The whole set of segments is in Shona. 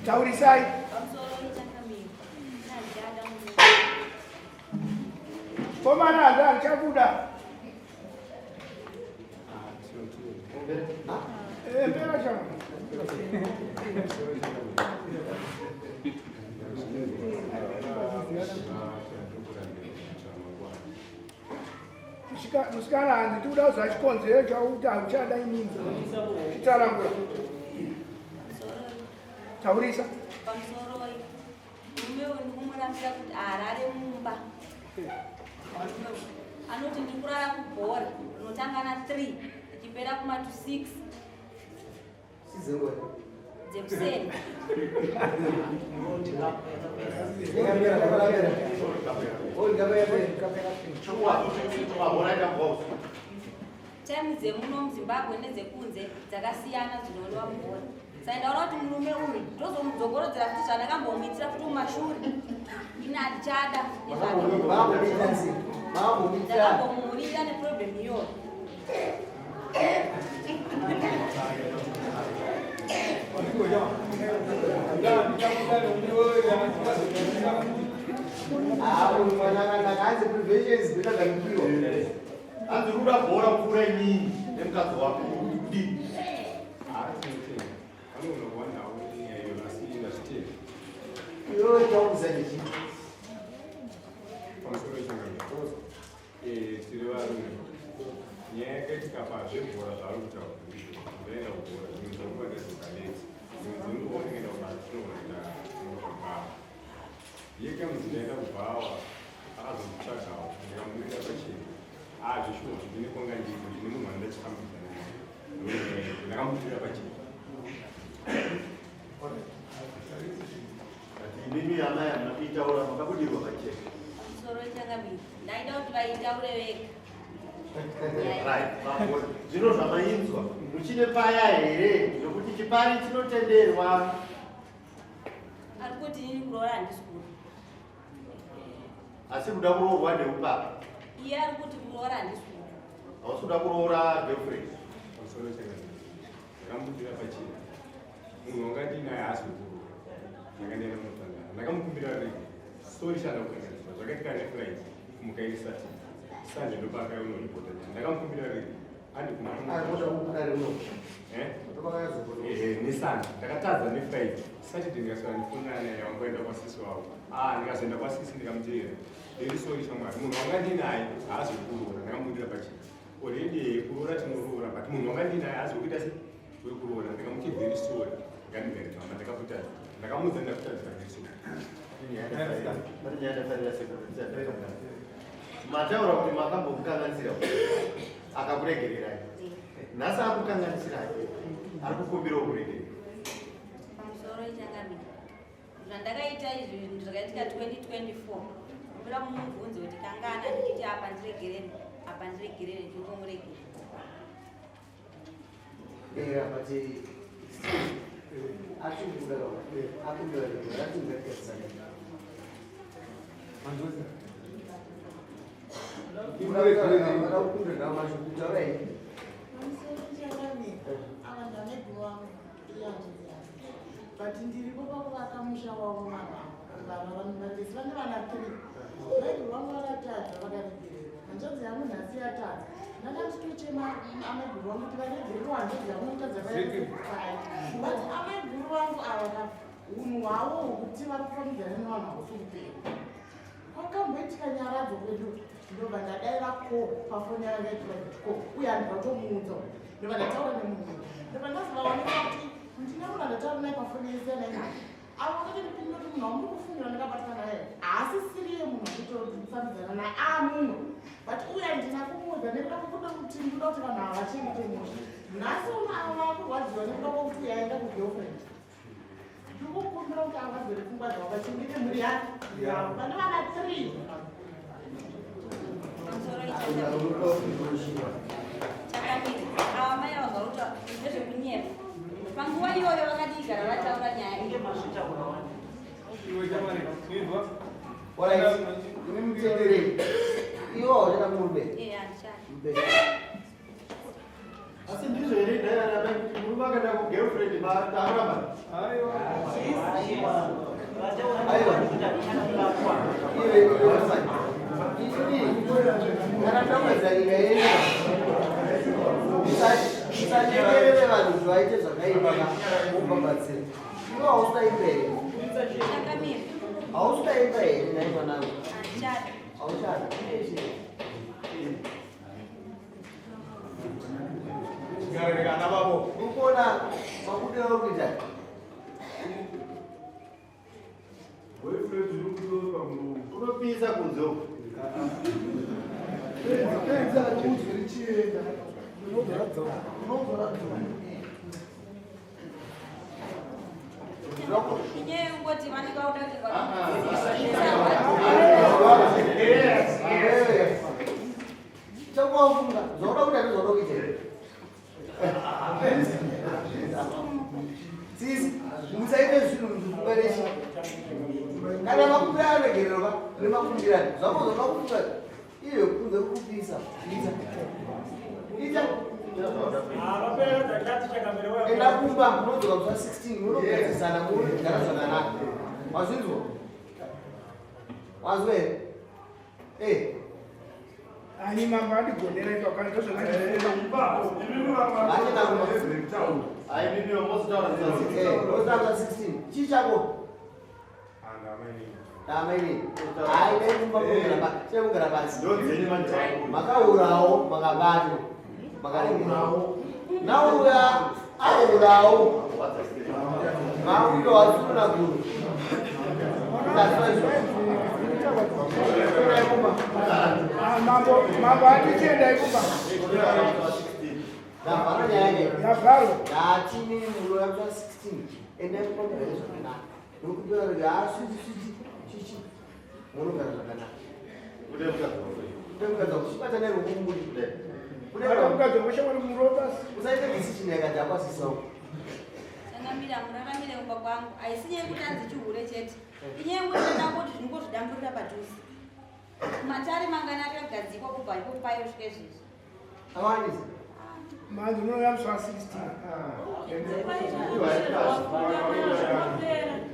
Taurisai. Komana ada chabuda. Pera chama. Musikana andituda uzachikonzero chauta uchada inini. Chitarangura. Taurisa. Pamusoro mume unomurambira kuti arare mumba. Anoti ndikurara kubhora unotanga na 3 ichipera kuma to 6 dzekuseni. Time dzemuno muZimbabwe nedzekunze dzakasiyana dzinoonwa mubhora. Saindaona kuti murume uyu ndozomudzogorodzera kuti zvandakambomuitira kuti umashure ini hatichada ndakambomurira neproblemu iyoyo. Andikuda bhora mvura inini nemukadzi wako mimi amaya mnapitaura makabudirwa pacheka Pamusoro changamira ndaida kuti vaitaure vega. zvino zvamainzwa muchine paya here nokuti chipari chinotenderwa. Ari kuti ini kuroora handisi kuda. Asi kuda kuroorwa neupapa. Iye ari kuti kuroora handisi kuda. Hausi kuda kuroora girlfriend. Pamusoro changamira ndakamubvira pachena munhu wangati naye haasi kuroora ndakandienda munotangana ndakamukumbira rege sori shanda kukanganiswa zvakaitika neflight kumukaisati sanje ndopaka unoripota ndakamukumbira rege nesanje ndakatadza neflight saturday ndikasvara ndifunana naye wangoenda kwasisi wavo ndikazoenda kwasisi ndikamuteera iri sori shamwari munhu wangandinaye haasi kuroora ndakamukumbira pachena already kuroora tinoroora but munhu wangandinaye haasi kuita se wekuroora ndikamuti very sorry ngandimberekama ndakakutadza ndakamudza ndakutadzira nesori mataura kuti makambomukanganisira akakuregererai nhasi akukanganisirai ari kukumbira kuregerera. Pamusoro changamira zvandakaita izvi zvinhu zvakaitika 2024 kumbira mumubvunze kuti kangana ndichiti apa ndiregerere but ndiripo pakuvaka musha wavo vanhu vane vana 3 maiguru vangu vakatadza vakaregererwa hanzvadzi yangu nhasi yatadza ndakatitochema amaiguru vangu kuti varegererwa hanzvadzi yangu nokadza vaai but amaiguru vangu ava unhu hwavo hwokuti varikufambidzana nevanhu hausi kupera kwakamboitika nyaradzo kwedu ndobva ndadaira ko pafoni yanga yaprivate ko uye handikatomuudza ndobva ndataura nemunhu ndobva ndazovaoneka kuti ndine munhu andataura naye pafoni yesenai avo vakati ndipindira kuti munhu wamuri kufungira ndakabatana naye haasi siriye munhu anditofambidzana naye munhu but uye ndina kumuudza nekuda kwekuda kuti ndoda kuti vanhu ava vachengete mhosva nhasi unhu ava vakurwadziwa nekuda kwokuti uyaenda kugirlfriend ndikukumbira kuti avazere pfungwa dzavo vachengete mhuri yake vane vana 3 chakamira ava mai vagaruta nezvekunyepa panguva iyoyo vakati igara vataura nyaya asi ndizvo here ndairarama kuti murume akaenda kugirlfriend tauramba unopisa kunzo Inyewe ngoti manika udakirwa. Chakuwafunga zvoda kuti andizvoda kuita sisi musaite zvinhu mufungarechi kana makumbira aregererwa nemakumbirani zvamozoda kufunga iyo kunze kukupisa ita enda kumba munodzoka kusa 16 munogadzisana munogara zvakanaka wazvinzwa wazwe ani mamba ndigonera ipa kana zvozvakaita ai mimi wamozotaura za 16 chichako Damai ai dai kumba kugara pasi ndozeni manjani makaurawo makabato makaurawo nauya aurawo mauyo wasuna guru mambo atichienda ikumba ndavharo nyaya navharo ndatini mulo yakuta 16 endai kumagara zvakanaka nokupera asviti chichi munogara zvakanaka kudemukadza kuchibata nerukumburi mukadzi weshamwari murobasi usaite decision yakati akwasisawo Sangamira muraramire kumba kwangu. Aisinye kuti anzichihure chete. Inyewe ngoti ndangoti zvinongozvidamburira padhuze. Matari mangana akagadzikwa kubva ipo payo svike zvizvi. awandisa manzi unoyamswa 16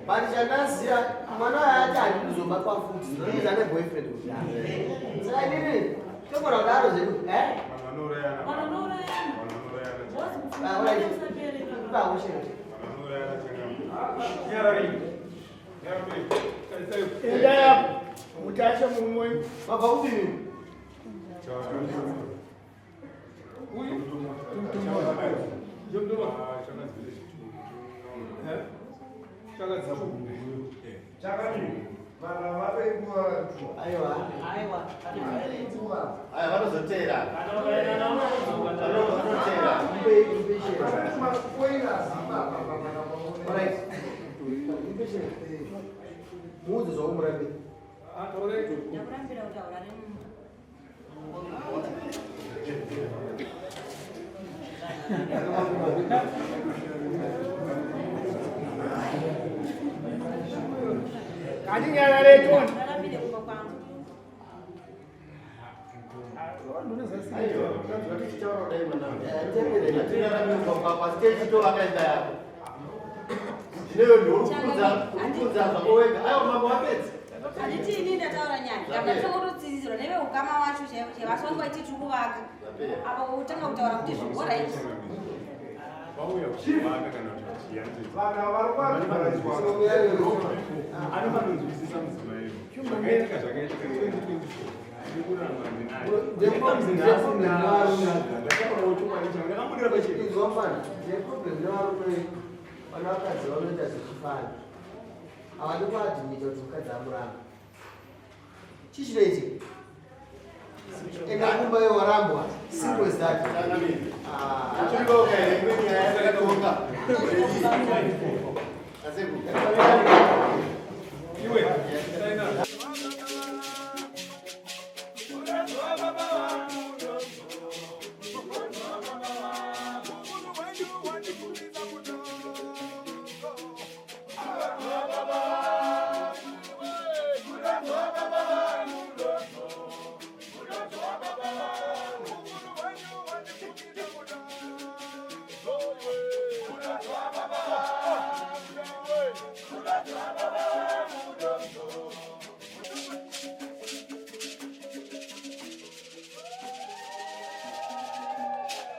but chandaziya mwana ayati handikuzobatwa futi ndinoita neboyfriend saka inini togona kudaro zedu enda yapo mutasha mumwe mabva kudini aiwa aya vanozotera muudze zvaumurapi Ndakurambira kutaura nemumba. katinyara retoni Muraramire kumba kwangu. pasitechito yako ndineyo ndiurikudza zvako wega aiwa mambo wapedzi Handiti ini ndataura nyaya. Ndakatokotodzidzirwa neveukama wacho chevasongwa tiri kuvaka. Apa kutanga kutaura kuti zvikora izvi. Vauya kuchivaka kana kuti anofanonzwisisa mudzima iyo zvakaitika zvakaitika 2024 ndakambudira pachii izwafana neproblem nevarume vana vakadzi vanoita zvichifana havadi kuadhimita kuti mukadzi amuramba chichinoitika enda kumba yewarambwa simple as that achirikoka here imweni nyaya yakatoka